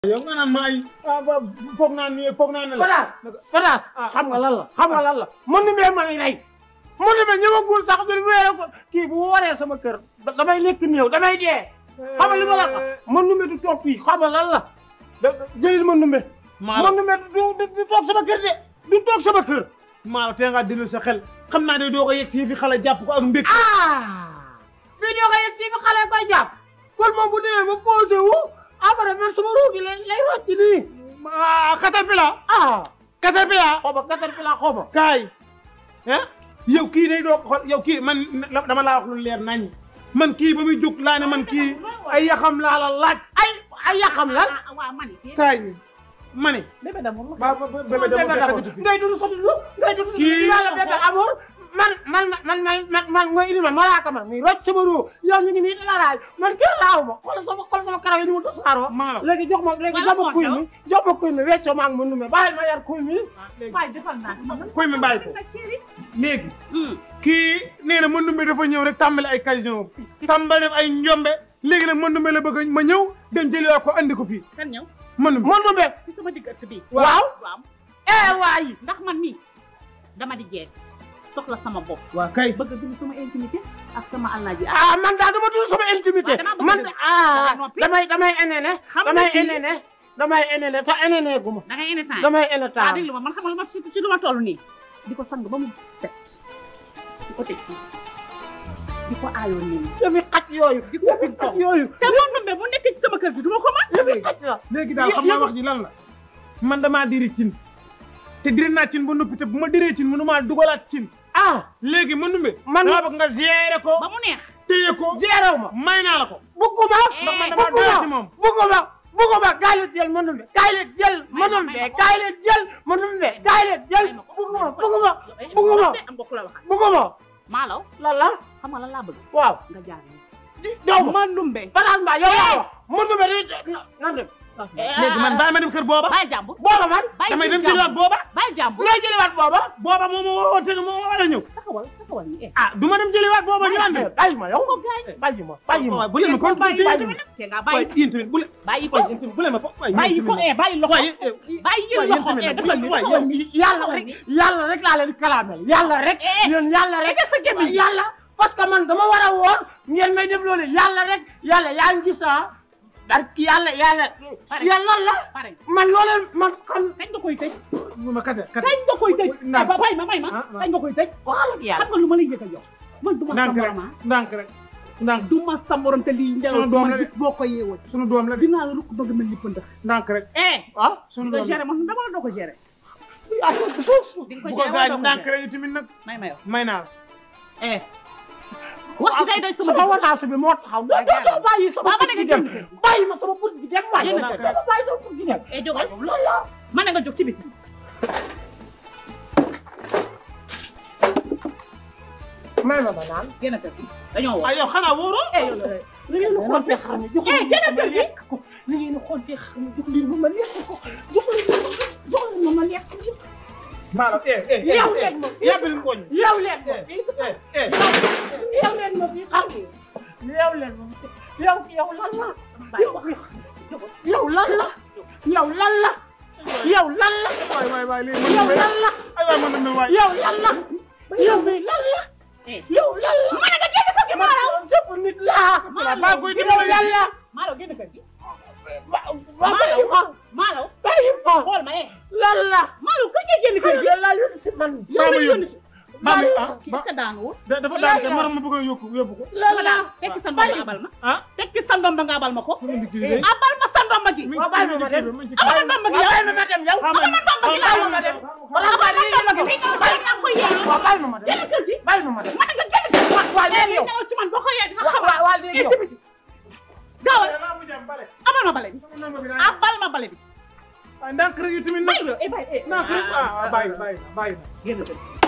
yow nga naan ma ay foog naa ni la. Fatas xam nga lan la mën na bee may rey mën na bee ñëwagul sax du wéere ko kii bu waree sama kër damay lekk néew damay dee xam nga li ma la wax mën na du toog fii xam nga lan la jëlil mën na du toog sama kër de du toog sama kër maa tee nga dellu sa xel xam naa day doo ko yegg si fi xale jàpp ko ak mbég. bii doo ko yegg si fi xale koy jàpp kon moom bu demee ba posé wu après man sama ruugi lay rocc nii. caterpillar. caterpillar. xooba. kaay. yow kii day doo xool yow kii man dama laa wax lu leer nañ man kii ba muy jóg laa ne man kii ay yaxam laa la laaj. ay yaxam lan. waaw mani. kaay mani. bébé d'amour bébé d'amour ngay dund sa dund ngay dund sa dund la bébé d'amour man nga indi ma malaaka man muy rocc sama ruu yow ñu ngi nii dala raay man kër laaw ma xool sama karaw yi ñu mu tasaaroo léegi jox ma kuy mi weccoo ma ak ma nume bàyyi ma yar kuy mi waay defal naa kuy mi bàyyi ko léegi kii nee na ma numbe dafa ñëw rek tàmbali ay occasion tàmbali def ay njombe léegi nag ma numbe la bëgg ma ñëw dem jëliwaat ko andi ko fii kan ñëw ma numbe ci sama digg ëtt bi waaw waay ndax man mii dama di jeeg soxla sama bopp. waaw kay bëgg a dund sama intimité ak sama alaaji. man daal dama dund sama intimité. man damay enene te enene gu ma. da ngay ene temps damay ene temps. déglu ma man xam nga lu ma ci lu ma toll nii. di ko sang ba mu set. di ko teg fii di ko aayoo nii. yëfi xaj yooyu. di ko xaj yooyu. te moom numbe bu nekk ci sama kër gi du ma ko mën. yëfi xaj la. léegi daal xam naa wax ji lan la man damaa diri cin te diri naa cin ba noppi te bu ma diree cin mënumaa dugalaat cin. léegi ma numbe man dama bëgg nga gérer ko ba mu neex téye ko gérer ma may naa la ko bugguma ndax man dama doyal ci moom bugguma kaay leen jël ma numbe kaay leen jël ma numbe kaay leen jël ma numbe kaay leen jël bugguma maalaw lan la xam nga lan laa bëgg waaw nga jaar dow ma numbe Fatas Mbaye yow ma numbe nan dem léegi man bàyyi ma dem kër booba bàyyi jàmbur booba man damay dem jëliwaat booba bàyyi jàmbur looy jëliwaat booba moom moo woote ne moo war a ñëw taxawal ni du ma dem jëliwaat booba ñu ànd bàyyi ma yow bàyyi ma bu leen ma kon te nga bàyyi yéen tamit bu leen bàyyi ko bu leen ma bàyyi ko bàyyi loxo yàlla rek laa leen kalaamel yàlla rek yéen yàlla rek sa gémmiñ yàlla parce que man dama war a woor ngeen may def loolu yàlla rek yàlla yaa ngi gis barki yàlla la man looleen man xam kañ nga koy tëj ma kate kañ nga koy tëj may ma kañ nga koy tëj waxal ak yàlla xam nga lu ma lay yëg a jox man du ma sa morom ndànk rek du ma sa morom te lii njëriñ man bis boo ko yeewoo sunu doom la dinaa la rukk bëgg mel ni pënd ndànk rek sunu doom gérer man dama la doo ko gérer suuf di bu ko gaañ ndànk rek yu tamit nag may ma yow may naa la wax ci day doy sama wanaas bi moo taxaw doo bàyyi sama put gi dem bàyyi ma sama put gi dem bàyyi ma sama put gi dem jógal ma ne nga jóg ci biti may ma ba naan génn kër gi dañoo woo yow xanaa wóoroo li ngeen di xontee xar mi jox lekk ko li ngeen di xontee xar mi jox leen ma lekk ko jox leen ma lekk ko maanaam yow leen ma yàbbil ngooñ yow leen ma yow leen ma fii xar mi yow leen ma yow lan la yow lan la yow lan la yow lan la waay yow lan la ay waay man na waay yow lan la yow mi lan la yow lan la ma nga génn kër gi maalaw sëpp nit laa ba koy yow lan la maalaw génn kër gi maalaw bàyyi ma xool ma lan la maalaw kañ nga génn kër gi lan la yónni si man yow la yónni si maam kii est-ce que daanu dafa daan te maram ma bëgg a yóbbu ko lan la tekki sa ndomba abal ma tekki sa ndomba nga abal ma ko abal abal ma sa ndomba gi waaw bàyyi ma dem abal ndomba gi yow bàyyi ma dem yow abal ma ndomba gi laa ma dem wala abal ma ndomba gi bàyyi naa ko yee waaw bàyyi ma dem génn kër gi bàyyi ma dem ma ne nga génn kër gi waa léegi yow ci man boo ko yee dina xam waa léegi yow gaawal abal ma bale bi abal ma bale bi ndànk rek yu tamit nag bàyyi ndànk rek bàyyi génn kër gi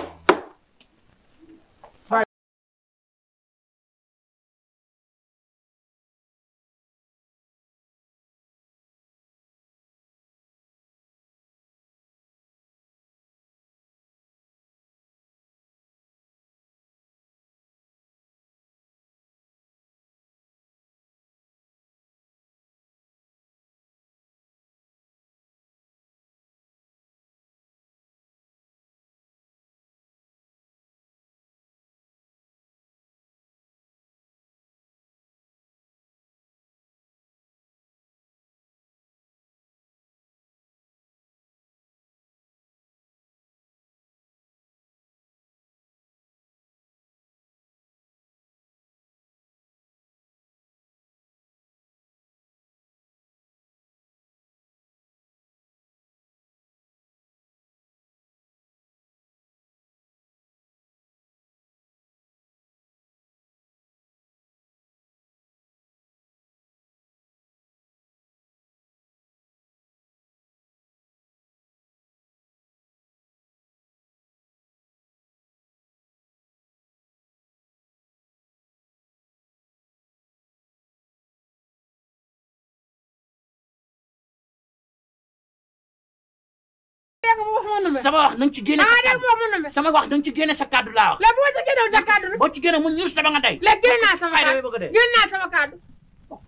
dégg nga wax mënu me sama wax nañ ci génne dégg nga wax mënu me sama wax nañ ci génne sa kàddu laa wax léegi boo ci génnewul sa kàddu boo ci génne mu ñuus sama nga tey léegi génn naa sama kàddu bëgg a dee génn naa sama kàddu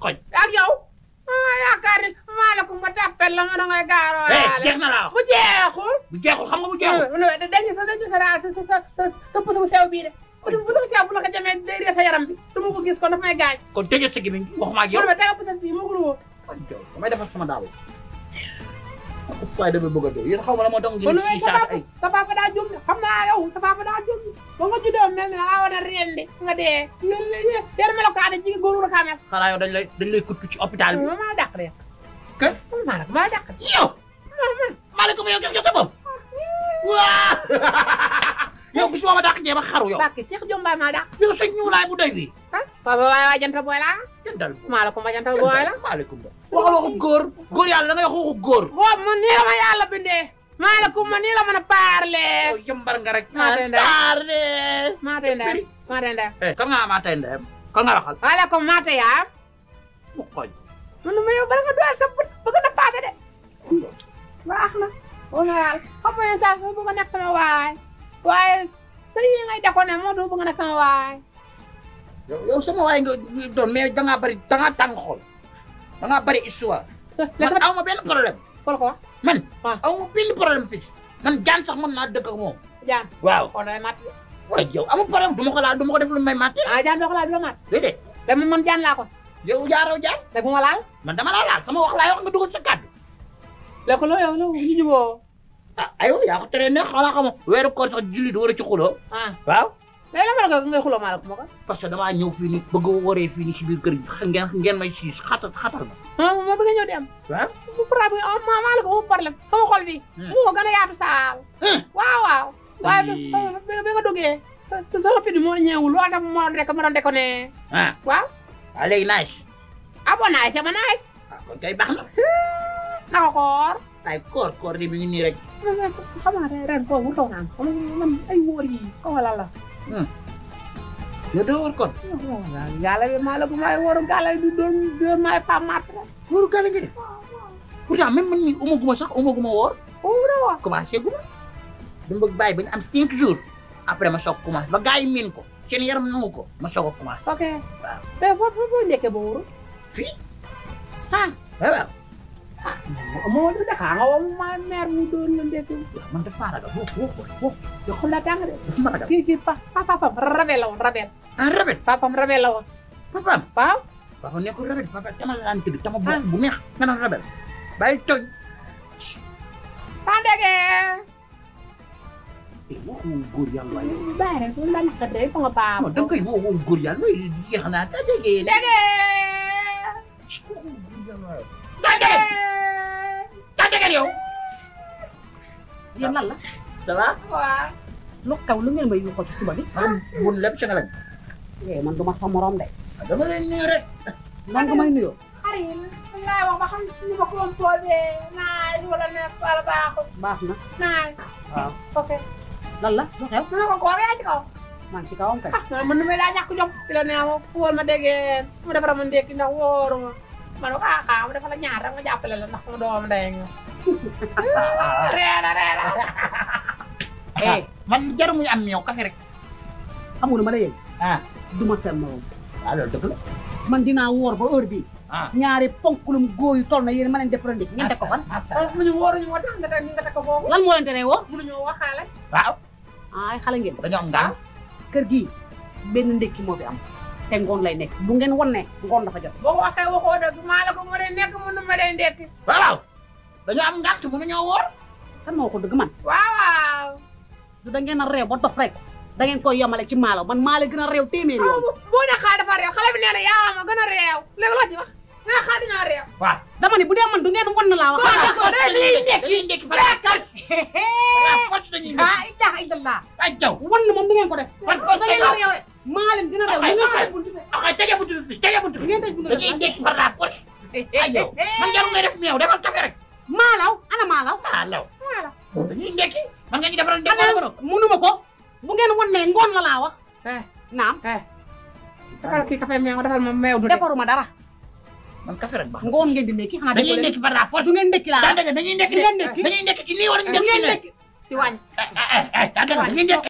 xoñ ak yow yaakaar ni maaleykum ma tàppel la ma da ngay gaaroo jeex na laa wax bu jeexul bu jeexul xam nga bu jeexul dañu sa puso bu sew bii de puso bu sew bu la ko jamee day ree sa yaram bi du ma ko gis kon daf may gaañ kon tëjee sa gémmiñ waxuma ak yow ma tega puso bii moo gën a wóor damay defar sama daaw saay damay bëgg a dee yéen xaw ma la moo tax ngeen si saat ay sa papa daa jum xam naa yow sa papa daa jum ba nga juddoo mel ni laa war a rendi nga dee yéen melokaane jigéen góoru la kaa mel xanaa yow dañ lay kuttu ci hôpital bi maa dàq de kan maa dàq yow maaleykum yow gis nga sa bopp waa yow bis boo ma dàq jee ba xaru yow Bakki Cheikh Jombaay maa dàq yow sa ñuulaay bu doy bi papa waay jantal booy laa jantal maaleykum ma jantal booy la maaleykum waxal waxu góor yàlla da ngay wax waxu góor boobu man nii la ma yàlla bindee maaleykum ma nii la mën a parler yow yëmbar nga rek maa tey ndeyam parler maa tey ndeyam maa tey ndeyam kan nga maa tey ndeyam kan nga waxal maaleykum maa tey yaam mu xoñ man ma yow bala nga doyal sa bët bëgg na paate de baax na wala yàlla xam nga saa fa bëgg a nekk sama waay waaye sa yi ngay deko ne moo tax bëgg a nekk sama waay yow sama waay nga doon mais dangaa bari dangaa tàng xol dangaa bari histoire man aw ma benn problème kol ko man waaw aw ma benn problème fixe man jaan sax mën naa dëkk ak moom jaan waaw kon day mat waaye yow amul problème du ma ko laal du ma ko def lu may màtte jaan doo ko laal du la mat déedéet dama man jaan laa ko yow jaaroo jaan rek bu ma laal man dama laa laal sama wax laay wax nga dugal sa kàddu léegi loo yow ñu juboo aywa yaa ko teree ne xanaa xamoo weeru koor sax jullit war a ci xuloo waaw léegi la ma la ko ngay xuloo maaleykum ma ko parce que damaa ñëw fii nii bëgg a waree fii nii si biir kër gi ngeen may siis xatal ma ma bëgg ñëw di am waaw bu fara bi maaleykum amul problème sama xol bi mu gën a yaatu saal waaw waaye bi nga duggee sama fit bi moo ñëwul loo tax ma doon deko ne waaw léegi nice bon nice sama nice kon kay baax na naka koor ay koor di mi ngi nii rek xam nga ren koor bu taw naan xam nga man ay wóor yi xaw la la yow doo war kon gàlla bi maaleykum may wóoru gàlla bi doon may pam mat rek wóoru gàlla nga def pourtant même man mii umaguma woor woor commencé guma dama bëgg bàyyi ba ñu am 5 jours après ma soog commencé ba gars yi miin ko seen yaram nangu ko ma soog a commencé ok waaw te foo ndekkee ba wóoru fii waaw moo du de xaa nga woo ma mère mu doon la ndekki man daf maa ragal woo yow xam naa tàng de daf ma ragal kii papam rabel la woon rabel rabet papam rabel la woon papam waaw papa nekkul rabet papa tama la daan tëdd tama bu neex nga naan rabel bàyyi tooñ tandege waxu góor yàlla waaye bàyyi rek la naka de fa nga paam non da nga koy woo góor yàlla mooy jeex naa tandege dege tandege yow yéen lan la ça va waaw lu kaw lu ngeen may yuuxoo ci suba bi. bun lépp ci nga lañ man duma sa morom de. dama leen nuyu rek man nga may nuyoo. xarit laay wax ba xam ni ma composé naaj wala nekk wala baaxul baax na. naaj waaw ok lan la lu xew. mu ne ko koor yaa ci kaw maa ngi ci kawam kay. man nu may daa ñàkk jom fi la nee ma wóor ma déggee mu defara ma ndékki ndax wóoru ma ne ko xaa ma defal la ñaar rek ma jàppale la ndax ma doom day nga reera man jaru muy am meew café rek xam nga lu ma la yëg. duma seen morom. loolu dëgg la man dinaa woor ba heure bii. ñaari ponkulum góor yu toll na yéen ma leen def rënd. ngeen teg ko fan. mu ñu wóoruñu moo tax nga teg ko foofu. lan moo leen tere woo. mënuñoo waxaale. waaw. ay xale ngeen. dañoo am ngaan. kër gii benn ndékki moo fi am te ngoon lay nekk bu ngeen wan ne ngoon dafa jot. boo waxee waxoo dëgg maa la ko ma dee nekk mënu ma dee ndekki. waaw dañoo am ngant mënuñoo woor. kan moo ko dëgg man. waaw. du da ngeen a réew ba dof rek da ngeen koy yemale ci maalo man maa la gën a réew téeméeri yoon. boo ne xaal dafa réew xale bi nee na yaa ma gën a réew léegi loo ci wax nga xaal dañoo réew. waaw dama ne bu dee man du ngeen wan na laa wax. lii ndekki balaa kàrt. balaa focc dañuy ndekki. ah ilaha illallah. ay jaw wan na moom du ngeen ko def. man focc da ngeen a réew rek maa leen gën a réew. Okay, ngeen okay. tëj buntu bi. ok tege buntu bi fii tege buntu bi. ngeen tëj buntu bi. dañuy ndekki balaa focc. ay jaw man jarul ngay def meew defal café rek. maalaw ana maalaw. maalaw dañuy ndekki man nga ñu defaral ndekki wala mënoo. mënuma ko bu ngeen wan ne ngoon la laa wax. naam. defal kii café meew defal ma meew du defaruma dara. man café rek baax ngoon ngeen di ndekki xanaa dañuy ndekki par la force du ngeen ndekki laa daa dëgg dañuy ndekki ngeen ndekki dañuy ndekki ci lii wala ñu du ndekki ngeen ci ndekki ci wàññi daa dëgg dañuy ndekki